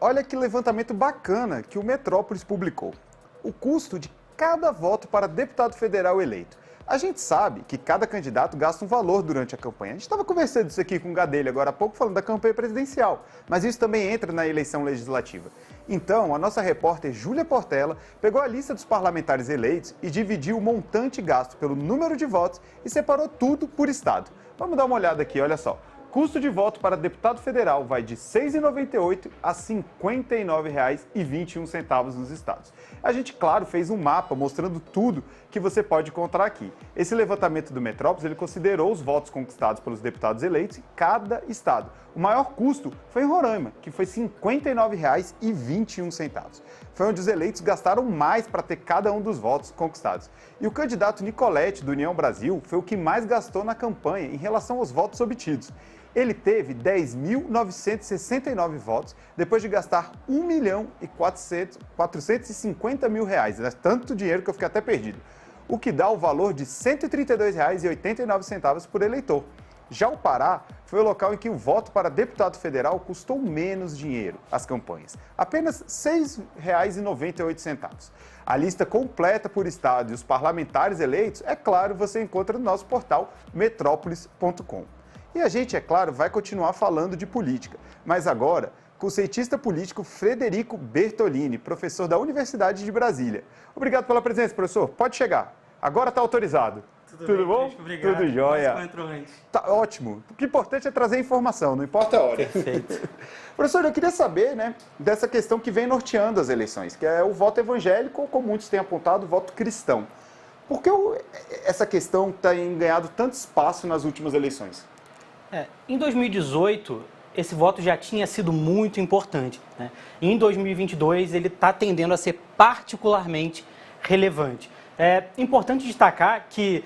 olha que levantamento bacana que o Metrópolis publicou. O custo de cada voto para deputado federal eleito. A gente sabe que cada candidato gasta um valor durante a campanha. A gente estava conversando isso aqui com o Gadelha agora há pouco, falando da campanha presidencial. Mas isso também entra na eleição legislativa. Então, a nossa repórter Júlia Portela pegou a lista dos parlamentares eleitos e dividiu o montante gasto pelo número de votos e separou tudo por estado. Vamos dar uma olhada aqui, olha só. Custo de voto para deputado federal vai de R$ 6,98 a R$ 59,21 nos estados. A gente, claro, fez um mapa mostrando tudo que você pode encontrar aqui. Esse levantamento do Metrópolis, ele considerou os votos conquistados pelos deputados eleitos em cada estado. O maior custo foi em Roraima, que foi R$ 59,21. Foi onde os eleitos gastaram mais para ter cada um dos votos conquistados. E o candidato Nicolete, do União Brasil, foi o que mais gastou na campanha em relação aos votos obtidos. Ele teve 10.969 votos, depois de gastar R$ 1.450.000, né? Tanto dinheiro que eu fiquei até perdido, o que dá o valor de R$ 132,89 por eleitor. Já o Pará foi o local em que o voto para deputado federal custou menos dinheiro, as campanhas, apenas R$ 6,98. A lista completa por estado e os parlamentares eleitos, é claro, você encontra no nosso portal metrópolis.com. E a gente, é claro, vai continuar falando de política, mas agora com o cientista político Frederico Bertolini, professor da Universidade de Brasília. Obrigado pela presença, professor. Pode chegar. Agora está autorizado. Tudo bom? Obrigado. Tudo jóia. Tá ótimo. O que é importante é trazer informação, não importa a hora. Perfeito. Professor, eu queria saber, né, dessa questão que vem norteando as eleições, que é o voto evangélico, ou como muitos têm apontado, o voto cristão. Por que essa questão tem ganhado tanto espaço nas últimas eleições? Em 2018, esse voto já tinha sido muito importante, né? Em 2022, ele está tendendo a ser particularmente relevante. É importante destacar que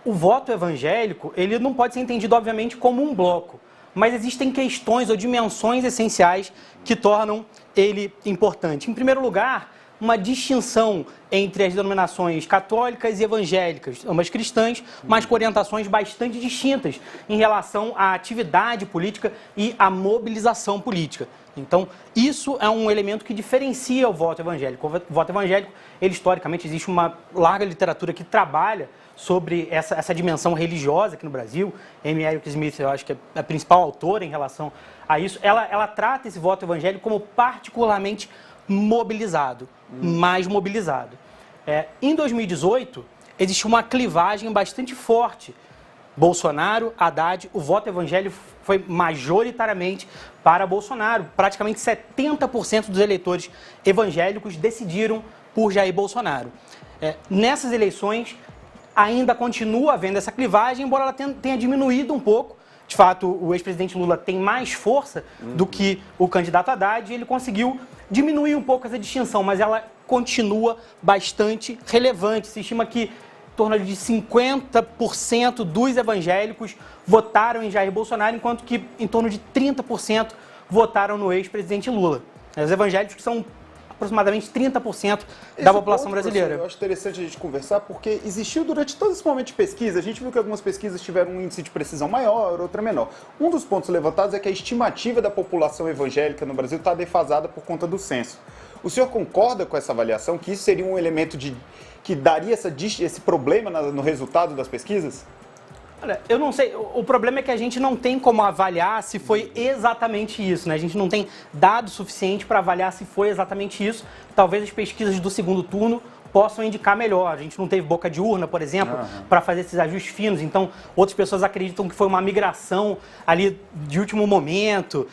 o voto evangélico, ele não pode ser entendido, obviamente, como um bloco, mas existem questões ou dimensões essenciais que tornam ele importante. Em primeiro lugar, uma distinção entre as denominações católicas e evangélicas, ambas cristãs, mas com orientações bastante distintas em relação à atividade política e à mobilização política. Então, isso é um elemento que diferencia o voto evangélico. O voto evangélico, ele historicamente, existe uma larga literatura que trabalha sobre essa dimensão religiosa aqui no Brasil. Amy Eric Smith, eu acho que é a principal autora em relação a isso. Ela trata esse voto evangélico como particularmente mobilizado, mais mobilizado. Em 2018, existiu uma clivagem bastante forte. Bolsonaro, Haddad, o voto evangélico foi majoritariamente para Bolsonaro. Praticamente 70% dos eleitores evangélicos decidiram por Jair Bolsonaro. Nessas eleições, ainda continua havendo essa clivagem, embora ela tenha diminuído um pouco. De fato, o ex-presidente Lula tem mais força do que o candidato Haddad e ele conseguiu diminuir um pouco essa distinção, mas ela continua bastante relevante. Se estima que em torno de 50% dos evangélicos votaram em Jair Bolsonaro, enquanto que em torno de 30% votaram no ex-presidente Lula. Os evangélicos são aproximadamente 30% da população brasileira. Eu acho interessante a gente conversar, porque existiu durante todo esse momento de pesquisa, a gente viu que algumas pesquisas tiveram um índice de precisão maior, outra menor. Um dos pontos levantados é que a estimativa da população evangélica no Brasil está defasada por conta do censo. O senhor concorda com essa avaliação, que isso seria um elemento que daria esse problema no resultado das pesquisas? Olha, eu não sei, o problema é que a gente não tem como avaliar se foi exatamente isso, né? A gente não tem dado suficiente para avaliar se foi exatamente isso. Talvez as pesquisas do segundo turno possam indicar melhor. A gente não teve boca de urna, por exemplo, para fazer esses ajustes finos. Então, outras pessoas acreditam que foi uma migração ali de último momento.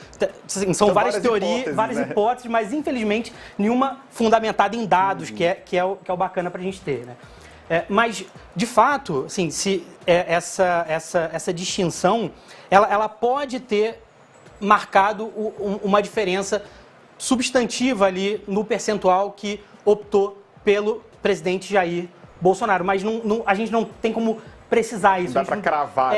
São várias teorias, várias hipóteses, mas infelizmente nenhuma fundamentada em dados, que é o bacana para a gente ter, né? Mas, de fato, assim, se essa distinção, ela pode ter marcado uma diferença substantiva ali no percentual que optou pelo presidente Jair Bolsonaro. Mas a gente não tem como precisar isso. Não dá para cravar.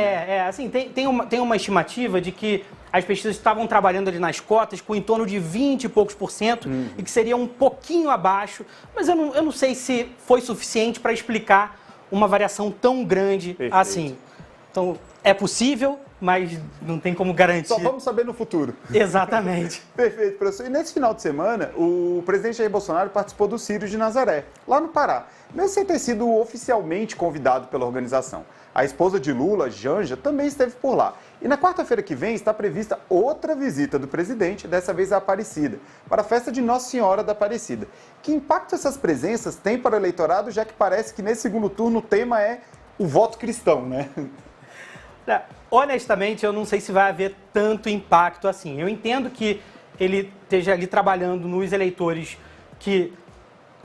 Assim, tem uma estimativa de que as pesquisas estavam trabalhando ali nas cotas com em torno de 20 e poucos por cento, e que seria um pouquinho abaixo, mas eu não sei se foi suficiente para explicar uma variação tão grande assim. Então, é possível, mas não tem como garantir. Só vamos saber no futuro. Exatamente. Perfeito, professor. E nesse final de semana, o presidente Jair Bolsonaro participou do Círio de Nazaré, lá no Pará, mesmo sem ter sido oficialmente convidado pela organização. A esposa de Lula, Janja, também esteve por lá. E na quarta-feira que vem está prevista outra visita do presidente, dessa vez a Aparecida, para a festa de Nossa Senhora da Aparecida. Que impacto essas presenças têm para o eleitorado, já que parece que nesse segundo turno o tema é o voto cristão, né? Honestamente, eu não sei se vai haver tanto impacto assim. Eu entendo que ele esteja ali trabalhando nos eleitores que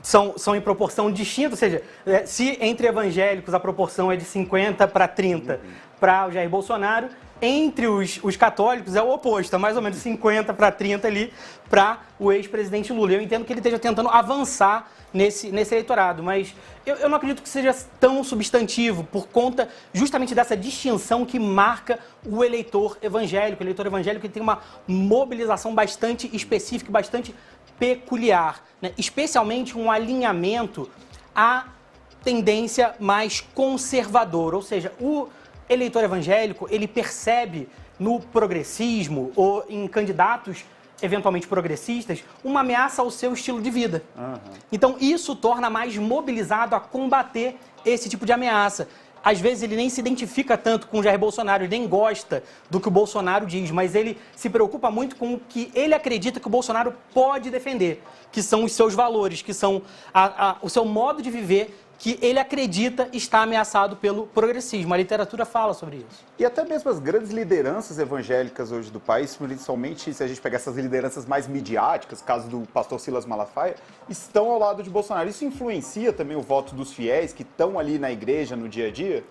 são em proporção distinta, ou seja, se entre evangélicos a proporção é de 50 para 30 para o Jair Bolsonaro, entre os católicos é o oposto, é mais ou menos 50 para 30 ali para o ex-presidente Lula. Eu entendo que ele esteja tentando avançar nesse eleitorado, mas eu não acredito que seja tão substantivo por conta justamente dessa distinção que marca o eleitor evangélico. O eleitor evangélico ele tem uma mobilização bastante específica, bastante peculiar, né? Especialmente um alinhamento à tendência mais conservadora, ou seja, o eleitor evangélico, ele percebe no progressismo ou em candidatos eventualmente progressistas uma ameaça ao seu estilo de vida. Então, isso torna mais mobilizado a combater esse tipo de ameaça. Às vezes, ele nem se identifica tanto com o Jair Bolsonaro, ele nem gosta do que o Bolsonaro diz, mas ele se preocupa muito com o que ele acredita que o Bolsonaro pode defender, que são os seus valores, que são o seu modo de viver, que ele acredita está ameaçado pelo progressismo. A literatura fala sobre isso. E até mesmo as grandes lideranças evangélicas hoje do país, principalmente se a gente pegar essas lideranças mais midiáticas, caso do pastor Silas Malafaia, estão ao lado de Bolsonaro. Isso influencia também o voto dos fiéis que estão ali na igreja no dia a dia?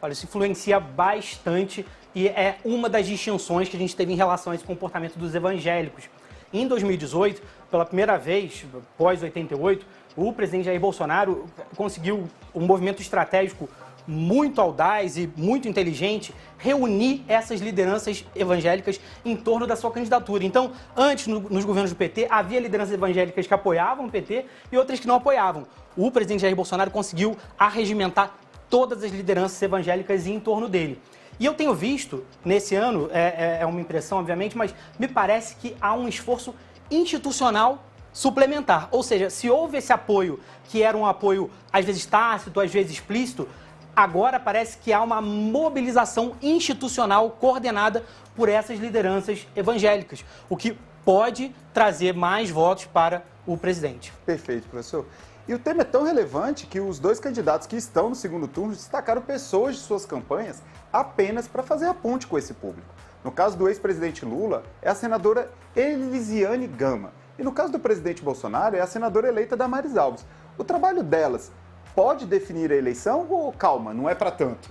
Olha, isso influencia bastante e é uma das distinções que a gente teve em relação a esse comportamento dos evangélicos. Em 2018, pela primeira vez, pós 88, o presidente Jair Bolsonaro conseguiu um movimento estratégico muito audaz e muito inteligente, reunir essas lideranças evangélicas em torno da sua candidatura. Então, antes, nos governos do PT, havia lideranças evangélicas que apoiavam o PT e outras que não apoiavam. O presidente Jair Bolsonaro conseguiu arregimentar todas as lideranças evangélicas em torno dele. E eu tenho visto, nesse ano, é uma impressão, obviamente, mas me parece que há um esforço institucional suplementar. Ou seja, se houve esse apoio, que era um apoio às vezes tácito, às vezes explícito, agora parece que há uma mobilização institucional coordenada por essas lideranças evangélicas, o que pode trazer mais votos para o presidente. Perfeito, professor. E o tema é tão relevante que os dois candidatos que estão no segundo turno destacaram pessoas de suas campanhas apenas para fazer a ponte com esse público. No caso do ex-presidente Lula, é a senadora Elisiane Gama. E no caso do presidente Bolsonaro, é a senadora eleita Damares Alves. O trabalho delas pode definir a eleição ou, calma, não é para tanto?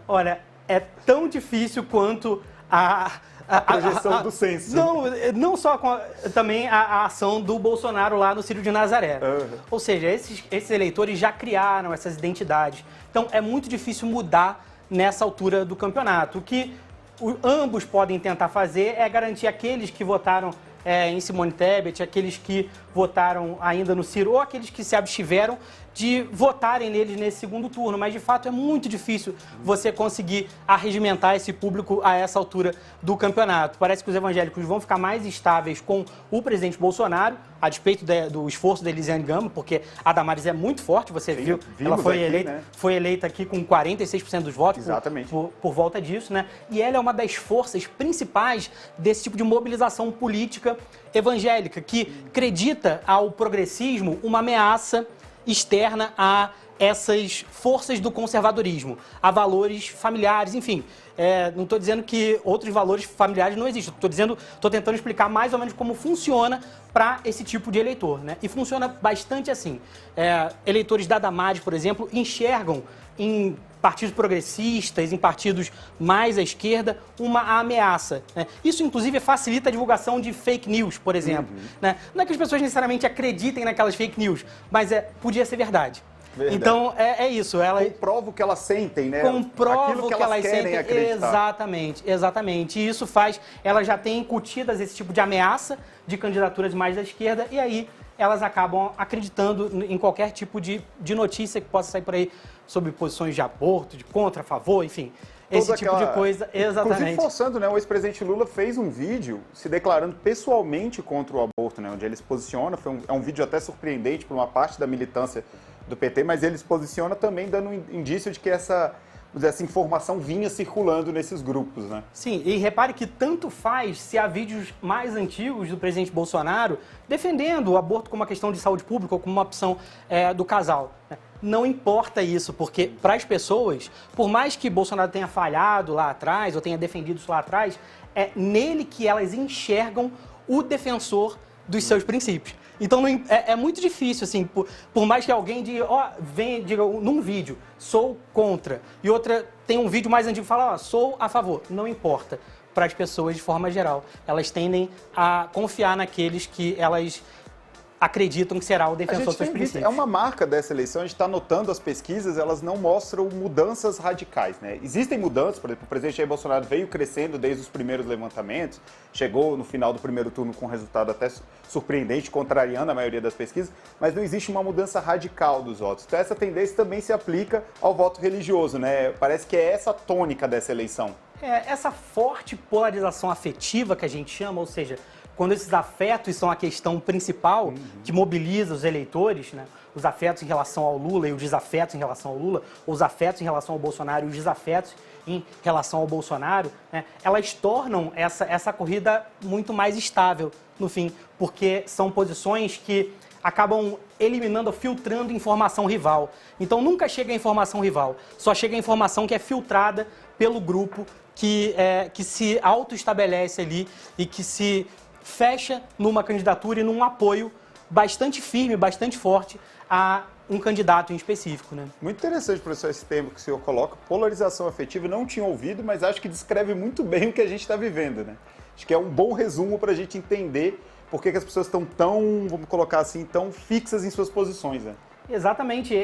Olha, é tão difícil quanto a projeção do censo. Não só também a ação do Bolsonaro lá no Círio de Nazaré. Ou seja, esses eleitores já criaram essas identidades. Então, é muito difícil mudar nessa altura do campeonato. O que ambos podem tentar fazer é garantir aqueles que votaram em Simone Tebet, aqueles que votaram ainda no Ciro, ou aqueles que se abstiveram de votarem neles nesse segundo turno. Mas, de fato, é muito difícil você conseguir arregimentar esse público a essa altura do campeonato. Parece que os evangélicos vão ficar mais estáveis com o presidente Bolsonaro, a despeito do esforço da Elisiane Gama, porque a Damares é muito forte, você viu, ela foi eleita aqui com 46% dos votos. Exatamente. Por volta disso, né? E ela é uma das forças principais desse tipo de mobilização política evangélica, que acredita ao progressismo uma ameaça externa a essas forças do conservadorismo, a valores familiares, enfim. Não estou dizendo que outros valores familiares não existem, estou tentando explicar mais ou menos como funciona para esse tipo de eleitor, né? E funciona bastante assim. Eleitores da Damares, por exemplo, enxergam em partidos progressistas, em partidos mais à esquerda, uma ameaça, né? Isso, inclusive, facilita a divulgação de fake news, por exemplo. Né? Não é que as pessoas necessariamente acreditem naquelas fake news, mas podia ser verdade. Verdade. Então, é isso. Comprova o que elas sentem, né? Comprova o que elas querem sentem. Acreditar. Exatamente. E isso faz... Elas já têm incutidas esse tipo de ameaça de candidaturas mais à esquerda e aí elas acabam acreditando em qualquer tipo de notícia que possa sair por aí sobre posições de aborto, de contra, a favor, enfim. esse tipo de coisa. Exatamente. Inclusive forçando, né? O ex-presidente Lula fez um vídeo se declarando pessoalmente contra o aborto, né? Onde ele se posiciona, é um vídeo até surpreendente para uma parte da militância do PT, mas ele se posiciona também dando um indício de que essa informação vinha circulando nesses grupos, né? Sim, e repare que tanto faz se há vídeos mais antigos do presidente Bolsonaro defendendo o aborto como uma questão de saúde pública ou como uma opção do casal. Não importa isso, porque para as pessoas, por mais que Bolsonaro tenha falhado lá atrás ou tenha defendido isso lá atrás, é nele que elas enxergam o defensor dos seus princípios. Então é muito difícil, assim, por mais que alguém diga, diga num vídeo, sou contra, e outra tem um vídeo mais antigo e fala, sou a favor. Não importa. Para as pessoas, de forma geral, elas tendem a confiar naqueles que elas acreditam que será o defensor dos seus princípios. É uma marca dessa eleição, a gente está notando as pesquisas, elas não mostram mudanças radicais, né? Existem mudanças, por exemplo, o presidente Jair Bolsonaro veio crescendo desde os primeiros levantamentos, chegou no final do primeiro turno com um resultado até surpreendente, contrariando a maioria das pesquisas, mas não existe uma mudança radical dos votos. Então essa tendência também se aplica ao voto religioso, né? Parece que é essa a tônica dessa eleição. Essa forte polarização afetiva que a gente chama, ou seja, quando esses afetos são a questão principal que mobiliza os eleitores, né? Os afetos em relação ao Lula e os desafetos em relação ao Lula, os afetos em relação ao Bolsonaro e os desafetos em relação ao Bolsonaro, né? Elas tornam essa corrida muito mais estável, no fim, porque são posições que acabam eliminando, filtrando informação rival. Então nunca chega a informação rival, só chega a informação que é filtrada pelo grupo que se autoestabelece ali e que se fecha numa candidatura e num apoio bastante firme, bastante forte a um candidato em específico, né? Muito interessante, professor, esse termo que o senhor coloca, polarização afetiva, não tinha ouvido, mas acho que descreve muito bem o que a gente está vivendo, né? Acho que é um bom resumo para a gente entender por que as pessoas estão tão, vamos colocar assim, tão fixas em suas posições, né? Exatamente.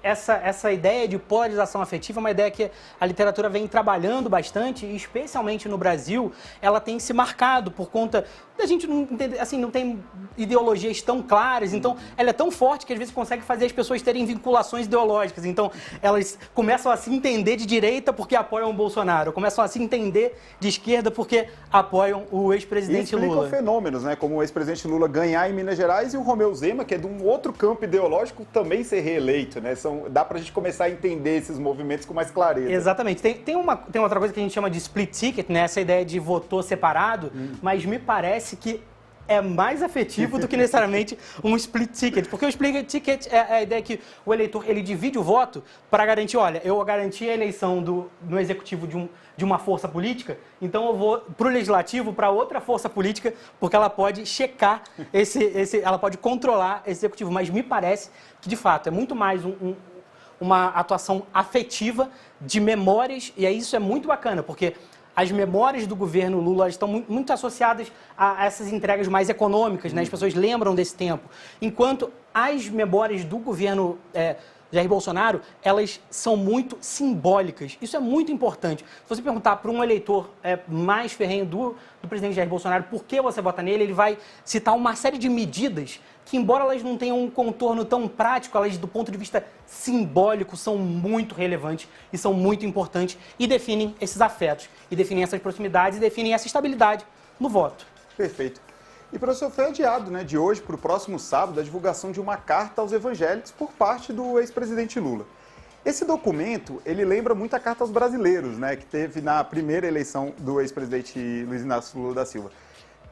Essa ideia de polarização afetiva é uma ideia que a literatura vem trabalhando bastante, e especialmente no Brasil, ela tem se marcado por conta da gente não tem ideologias tão claras, então ela é tão forte que às vezes consegue fazer as pessoas terem vinculações ideológicas. Então elas começam a se entender de direita porque apoiam o Bolsonaro, começam a se entender de esquerda porque apoiam o ex-presidente Lula. Explicam fenômenos, né? Como o ex-presidente Lula ganhar em Minas Gerais e o Romeu Zema, que é de um outro campo ideológico, também ser reeleito, né? Dá pra gente começar a entender esses movimentos com mais clareza. Exatamente. Tem outra coisa que a gente chama de split ticket, né? Essa ideia de votor separado, mas me parece que é mais afetivo do que necessariamente um split ticket, porque o split ticket é a ideia que o eleitor ele divide o voto para garantir, olha, eu garanti a eleição no executivo de uma força política, então eu vou para o legislativo, para outra força política, porque ela pode checar ela pode controlar esse executivo, mas me parece que de fato é muito mais uma atuação afetiva de memórias, e aí isso é muito bacana, porque as memórias do governo Lula estão muito associadas a essas entregas mais econômicas, né? As pessoas lembram desse tempo. Enquanto as memórias do governo Jair Bolsonaro, elas são muito simbólicas. Isso é muito importante. Se você perguntar para um eleitor mais ferrenho do presidente Jair Bolsonaro por que você vota nele, ele vai citar uma série de medidas que, embora elas não tenham um contorno tão prático, elas, do ponto de vista simbólico, são muito relevantes e são muito importantes e definem esses afetos, e definem essas proximidades e definem essa estabilidade no voto. Perfeito. E, professor, foi adiado, né, de hoje para o próximo sábado a divulgação de uma carta aos evangélicos por parte do ex-presidente Lula. Esse documento, ele lembra muito a Carta aos Brasileiros, né, que teve na primeira eleição do ex-presidente Luiz Inácio Lula da Silva.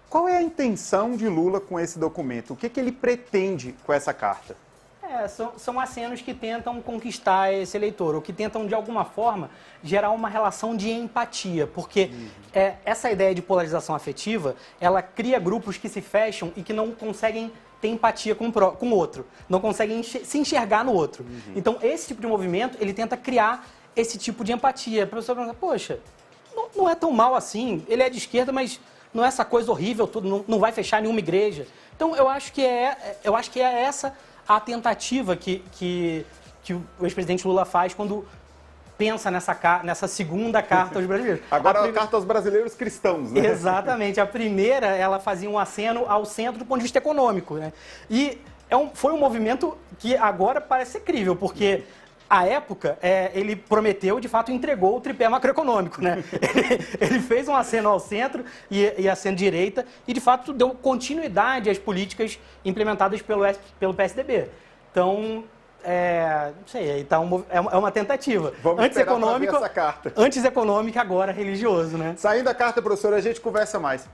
Qual é a intenção de Lula com esse documento? O que ele pretende com essa carta? São acenos que tentam conquistar esse eleitor, ou que tentam, de alguma forma, gerar uma relação de empatia, porque essa ideia de polarização afetiva, ela cria grupos que se fecham e que não conseguem ter empatia com o outro, não conseguem se enxergar no outro. Então, esse tipo de movimento, ele tenta criar esse tipo de empatia. A pessoa pensa, poxa, não é tão mal assim, ele é de esquerda, mas não é essa coisa horrível, tudo, não vai fechar nenhuma igreja. Então, eu acho que é essa a tentativa que o ex-presidente Lula faz quando pensa nessa segunda carta aos brasileiros. Agora a carta aos brasileiros cristãos, né? Exatamente. A primeira, ela fazia um aceno ao centro do ponto de vista econômico, né? E foi um movimento que agora parece ser crível, porque À época, ele prometeu, de fato, entregou o tripé macroeconômico, né? Ele fez um aceno ao centro e aceno à direita e, de fato, deu continuidade às políticas implementadas pelo PSDB. Então, não sei, então é uma tentativa. Vamos esperar pra ver essa carta. Antes econômica, agora religioso, né? Saindo da carta, professor, a gente conversa mais.